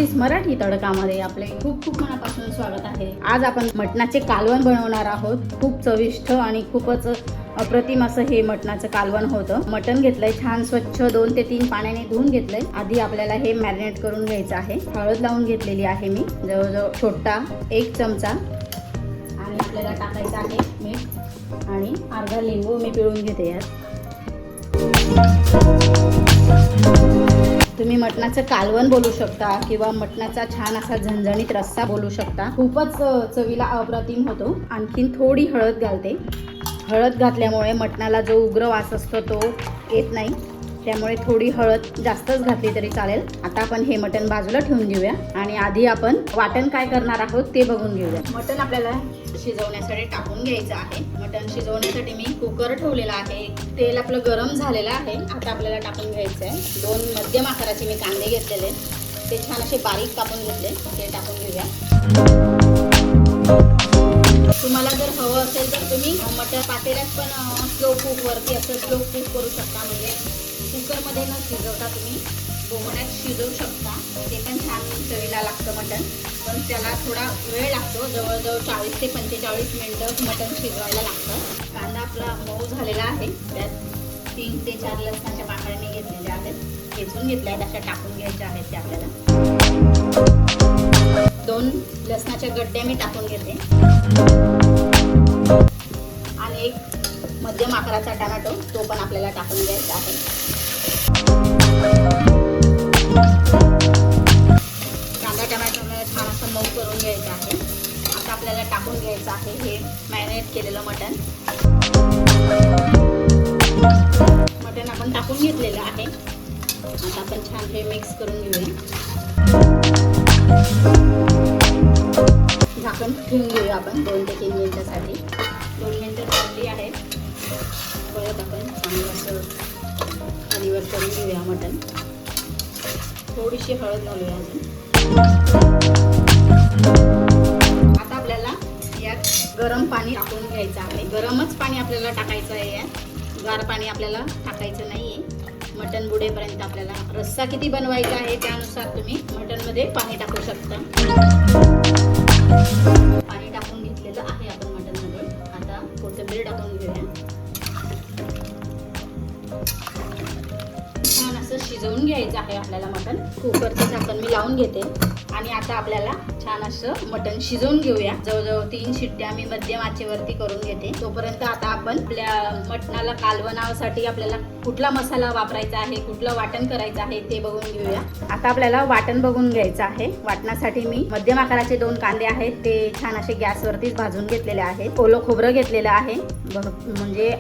Notice Marathi तडकामध्ये आपले खूप खूप मनापासून स्वागत आहे। आज आपण मटणाचे कालवण बनवणार आहोत। खूप चविष्ट आणि खूपच अप्रतिम असं हे मटणाचं कालवण होतं। मटण घेतलंय छान स्वच्छ 2 ते 3 पाण्याने धुवून घेतलंय। आधी आपल्याला हे मॅरिनेट करून घ्यायचं आहे। हळद लावून घेतलेली आहे मी, जवळजवळ छोटा 1 चमचा, आणि आपल्याला टाकायचं आहे मीठ आणि अर्धा लिंबू मी पिळून घेते यात। तुम्ही मटणाचं कालवण बोलू शकता किंवा मटणाचा छान असा झणझणीत रस्सा बोलू शकता। खूपच चवीला अप्रतिम होतो। आणखीन थोडी हळद घालते। हळद घातल्यामुळे मटणाला जो उग्र वास असतो तो येत नाही, त्यामुळे थोडी हळद जास्तच घातली तरी चालेल। आता आपण हे मटण बाजूला ठेवून घेऊया आणि आधी आपण वाटण काय करणार आहोत ते बघून घेऊया। मटण आपल्याला शिजवण्यासाठी टाकून घ्यायचं आहे। मटण शिजवण्यासाठी मी कुकर ठेवलेला आहे। तेल आपलं गरम झालेलं आहे। आता आपल्याला टाकून घ्यायचं आहे। 2 मध्यम आकाराचे मी कांदे घेतलेले, ते छान असे बारीक कापून घेतले, ते टाकून घेऊया। तुम्हाला जर हवं असेल तर तुम्ही मटण पातेल्यात पण स्लो कुक वरती असं स्लो कुक करू शकता, म्हणजे कुकरमध्ये न शिजवता तुम्ही बोमण्यात शिजवू शकता। ते पण छान चवीला लागतं मटण, पण त्याला थोडा वेळ लागतो। जवळजवळ 40 ते 45 मिनिटं मटण शिजवायला लागतं। कांदा आपला मऊ झालेला आहे। त्यात 3 ते 4 लसणाच्या पाकळ्या घेतलेल्या आहेत, ठेचून घेतल्या आहेत, अशा टाकून घ्यायच्या आहेत त्या आपल्याला। 2 लसणाच्या गड्ड्या मी टाकून घेते आणि 1 मध्यम आकाराचा टोमॅटो तो पण आपल्याला टाकून घ्यायचा आहे। कांदा टोमॅटो छान असं मऊ करून घ्यायचं आहे। आता आपल्याला टाकून घ्यायचं आहे हे मॅरिनेट केलेलं मटण। मटण आपण टाकून घेतलेलं आहे। आता आपण छान हे मिक्स करून घेऊया। झाकण ठेवून घेऊया आपण 2 ते 3 मिनिटांसाठी। 2 मिनिटं झाली आहेत। परत आपण चांगलं असं खालीवर करून घेऊया मटण। थोडीशी हळद घालूया अजून। आता आपल्याला यात गरम पाणी टाकून घ्यायचं आहे। गरमच पाणी आपल्याला टाकायचं आहे यात, गार पाणी आपल्याला टाकायचं नाहीये। मटण बुडेपर्यंत आपल्याला रस्सा किती बनवायचा आहे त्यानुसार तुम्ही मटणमध्ये पाणी टाकू शकता। पाणी टाकून घेतलेलं आहे आपण मटणमध्ये। आता कोथिंबीर टाकून घेऊया। छान असं शिजवून घ्यायचं आहे आपल्याला मटण। कुकरचं झाकण मी लावून घेते आणि आता आपल्याला छान असं मटण शिजवून घेऊया। जवळजवळ 3 शिट्ट्या मी मध्यम आचेवरती करून घेते। तोपर्यंत आता आपण आपल्या मटणाला कालवणासाठी आपल्याला कुठला मसाला वापरायचा आहे, कुठलं वाटण करायचं आहे ते बघून घेऊया। आता आपल्याला वाटण बघून घ्यायचं आहे। वाटणासाठी मी मध्यम आकाराचे 2 कांदे आहेत, ते छान असे गॅसवरतीच भाजून घेतलेले आहेत। ओलं खोबरं घेतलेलं आहे, म्हणजे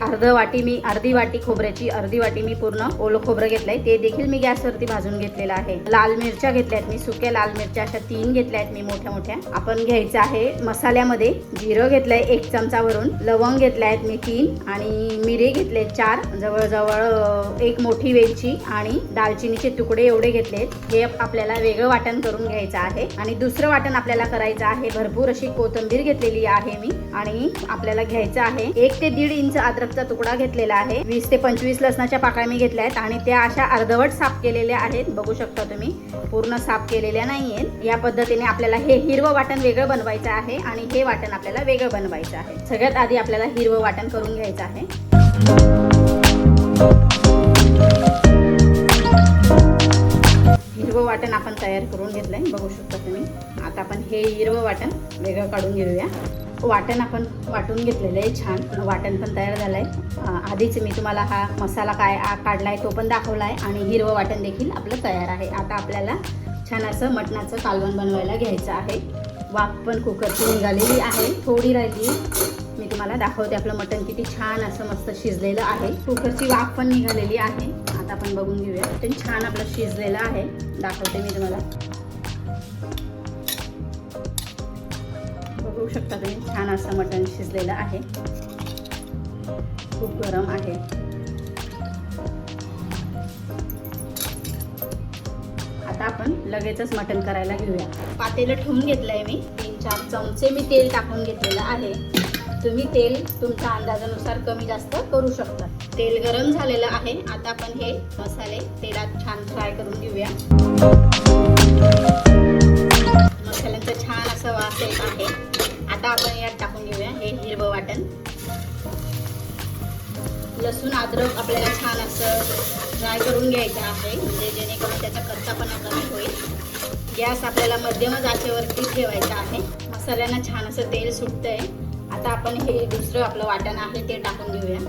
अर्धी वाटी खोबऱ्याची अर्धी वाटी मी पूर्ण ओलं खोबरं घेतलंय, ते देखील मी गॅसवरती भाजून घेतलेलं आहे। लाल मिरच्या घेतल्यात मी, सुक्या लाल मिरच्या अशा 3 घेतल्या आहेत मी मोठ्या मोठ्या। आपण घ्यायचं आहे मसाल्यामध्ये जिरं घेतलंय 1 चमचा भरून, लवंग घेतल्या आहेत मी 3, आणि मिरे घेतले 4, जवळजवळ 1 मोठी वेलची आणि दालचिनीचे तुकडे एवढे घेतलेत। हे आपल्याला वेगळं वाटण करून घ्यायचं आहे। आणि दुसरं वाटण आपल्याला करायचं आहे, भरपूर अशी कोथिंबीर घेतलेली आहे मी, आणि आपल्याला घ्यायचं आहे 1 ते 1.5 इंच अद्रकचा तुकडा घेतलेला आहे। 20 ते 25 लसणाच्या पाकळ्या मी घेतल्या आहेत आणि त्या अशा अर्धवट साफ केलेल्या आहेत। बघू शकता तुम्ही, पूर्ण साफ केलेल्या नाहीयेत। या पद्धतीने आपल्याला हे हिरवं वाटण वेगळं बनवायचं आहे आणि हे वाटण आपल्याला वेगळं बनवायचं आहे। सगळ्यात आधी आपल्याला हिरवं वाटण करून घ्यायचं आहे। हिरवं वाटण आपण तयार करून घेतलंय, बघू शकता तुम्ही। आता आपण हे हिरवं वाटण वेगळं काढून घेऊया। वाटण आपण वाटून घेतलेलं आहे, छान वाटण पण तयार झालंय। आधीच मी तुम्हाला हा मसाला काय काढलाय तो पण दाखवलाय आणि हिरवं वाटण देखील आपलं तयार आहे। आता आपल्याला छान असं मटणाचं कालवण बनवायला घ्यायचं आहे। वाफ पण कुकरची निघालेली आहे, थोडी राहिली। मी तुम्हाला दाखवते आपलं मटण किती छान असं मस्त शिजलेलं आहे। कुकरची वाफ पण निघालेली आहे। आता आपण बघून घेऊया, मटण छान आपलं शिजलेलं आहे, दाखवते मी तुम्हाला। बघू शकता तुम्ही, छान असं मटण शिजलेलं आहे। खूप गरम आहे। आता आपण लगेचच मटण करायला घेऊया। पातेलं ठेवून घेतलंय मी, 3-4 चमचे मी तेल टाकून घेतलेलं आहे। तुम्ही तेल तुमच्या अंदाजानुसार कमी जास्त करू शकता। तेल गरम झालेलं आहे। आता आपण हे मसाले तेलात छान फ्राय करून घेऊया। लसूण अद्रक आपल्याला छान असं फ्राय करून घ्यायचं आहे, म्हणजे जेणेकरून त्याचा कच्चापणा कमी होईल. गॅस आपल्याला मध्यमच आचेवरती ठेवायचा आहे. मसाल्यांना छान असं तेल सुटतंय. आता आपण हे दुसरं आपलं वाटण आहे ते टाकून घेऊया.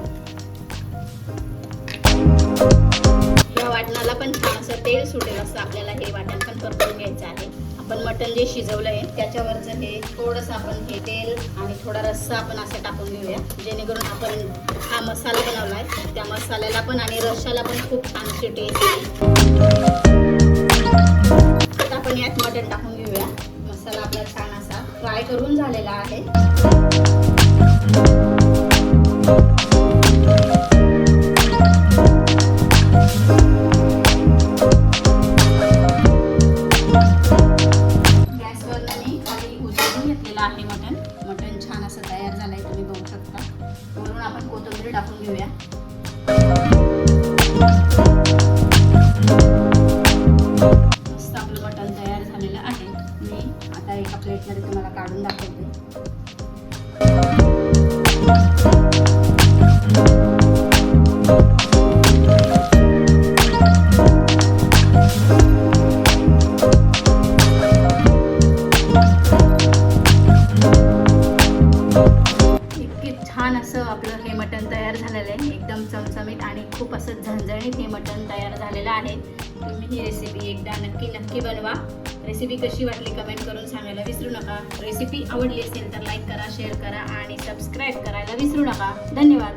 या वाटणाला पण छान असं तेल सुटेल असं आपल्याला हे वाटण पण परतून घ्यायचं आहे. आपण मटण जे शिजवलंय त्याच्यावरचं हे थोडंसं आपण हे तेल आणि थोडा रस्सा आपण असं टाकून घेऊया, जेणेकरून आपण हा मसाला बनवलाय त्या मसाल्याला पण आणि रश्श्याला पण खूप छान अशी टेस्ट येईल. आता आपण यात मटण टाकून घेऊया. मसाला आपला छान असा फ्राय करून झालेला आहे. आहे मटण छान असं तयार झालंय, तुम्ही बघू शकता. वरून आपण कोथिंबीर टाकून घेऊया. मस्त आपलं मटण तयार झालेलं आहे. मी आता एका प्लेटमध्ये तुम्हाला काढून दाखवते. छान असं आपलं हे मटण तयार झालेलं आहे. एकदम चमचमीत आणि खूप असं झणझणीत हे मटण तयार झालेलं आहे. तुम्ही ही रेसिपी एकदा नक्की बनवा. रेसिपी कशी वाटली कमेंट करून सांगायला विसरू नका. रेसिपी आवडली असेल तर लाईक करा, शेअर करा आणि सबस्क्राईब करायला विसरू नका. धन्यवाद.